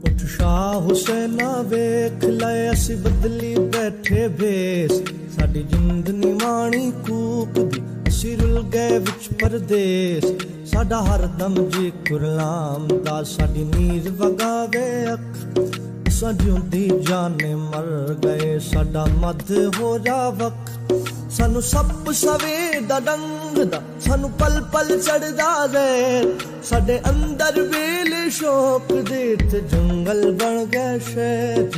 शाह हुसैना वेख लए असी बदली बैठे भेस साडी जिंद निमाणी कूक दी असी रुल गए विच परदेस साडा हरदम जी कुरलाम दा साडी नीर वगावे अख असां जिउंदी जाने मर गए साडा मध हो जावक सानू सब सवे दा रंग दा सानू पल पल चढ़दा ज़हर साडे अंदर वेले शौक दे ते जंगल बन गए शहर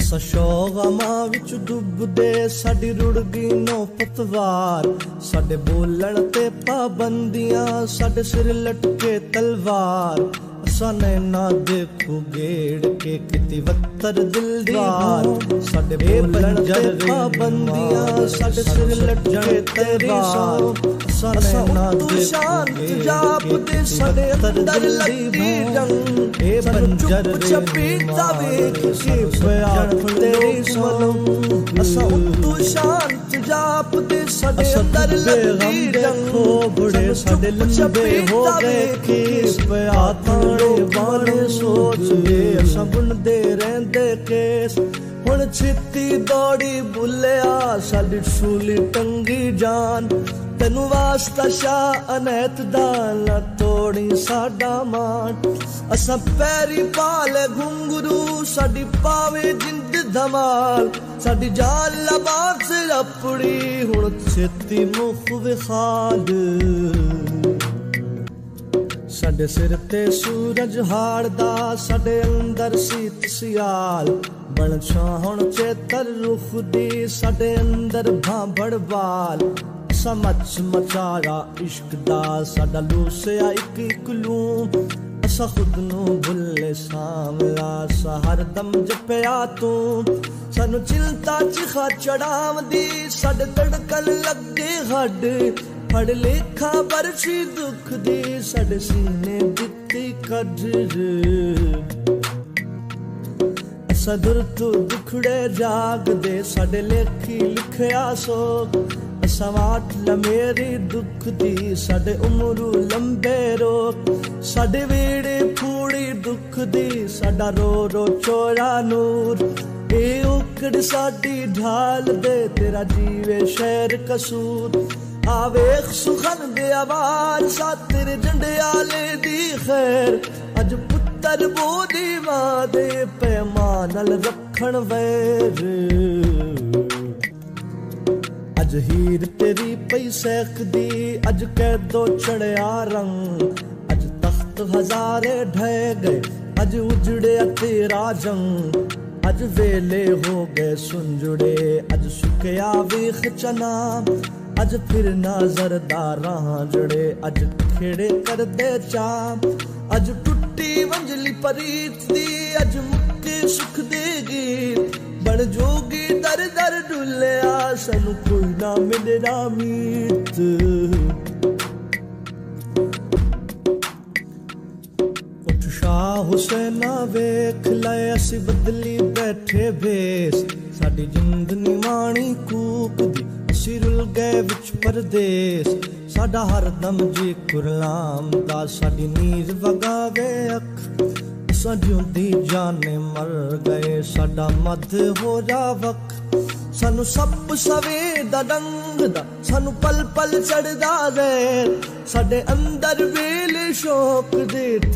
असा शौगमा विच डुबदे साडी रुड़ गई नो पतवार साडे बोलण ते पाबंदियां साडे सिर लटके तलवार असा नैना देखो गेड़ के किती वत्तर दिल दीवार साडे बोलण ते पाबंदियां साडे सिर लटके तलवार असा नैना देखो जाप दे साडे अंदर लगदी जंग ए बंजर चपीता वेख के प्यार तेरी सनम असा तू शांत जाप दे साडे अंदर लगदी जंग बड़े साडे लंबे हो गए के प्यार बाने सोच ले असा बुनदे रहंदे केस हुण छित्ती दौड़ी बुलिया साडी सूली टंगी जान तेनू वास्ता शाह अनैत दा ना तोड़ी साडा मान असा पैरी पाले घुंगरू साडी पावे जिंद धमाल साडी जान लबाब से अपड़ी हुण छित्ती मुख विखाल साडे सिर ते सूरज हाड़दा साडे अंदर सीत सियाल बण छाहण चेतर रुख दी साडे अंदर भांभड़ बाल असा मच मचाया इश्क दा साडा लूसिया इक इक लूम असा खुद नू भुल्ले सामला सा हरदम जपिया तू सानू चिंता चिखा चढ़ावदी साडे धड़कन लगे हड्ड फड़ लेखा बरसी दुख दी साडे सीने दित्ती कदर असा दुर तू दुखड़े जाग दे साडे लेखी लिखया सोग असा वाट लमेरी दुख दी साडे उमरू लंबे रोक साडे वेड़े फूड़ी दुख दी साडा रो रो चोरा नूर ए उकड़ साडी ढाल दे तेरा जीवे शहर कसूर आवेख सुखन दे आवाज सा तेरे जंडियाले दी खैर अज पुत्तर बोदी मां दे पैमानल रखण वैर अज हीर तेरी पई सैख दी अज कैदो चढ़िया रंग अज तख्त हजारे ढह गए अज उजड़े तेरा जंग अज वेले हो गए सुंजड़े अज सुखया वेख चना अज फिर नाजरदारां जड़े अज खेड़े कर दे चाम अज टुट्टी मंजली परीत दी अज मुक्के सुख देगी बड़ जोगी दर दर डुलिया सानू कोई ना मिले ना मीत उठ शाह हुसैना वेख लए असी बदली बैठे भेस साडी जिंद निमाणी कूक दी असी रुल गए विच परदेस साडा हरदम जी कुरलाम दा साडी नीर वगावे अख असां जिउंदी जाने मर गए साडा मध हो जावक सानू सब सवे दा रंग दा सानू पल पल चढ़दा ज़हर साडे अंदर वेले शौक दे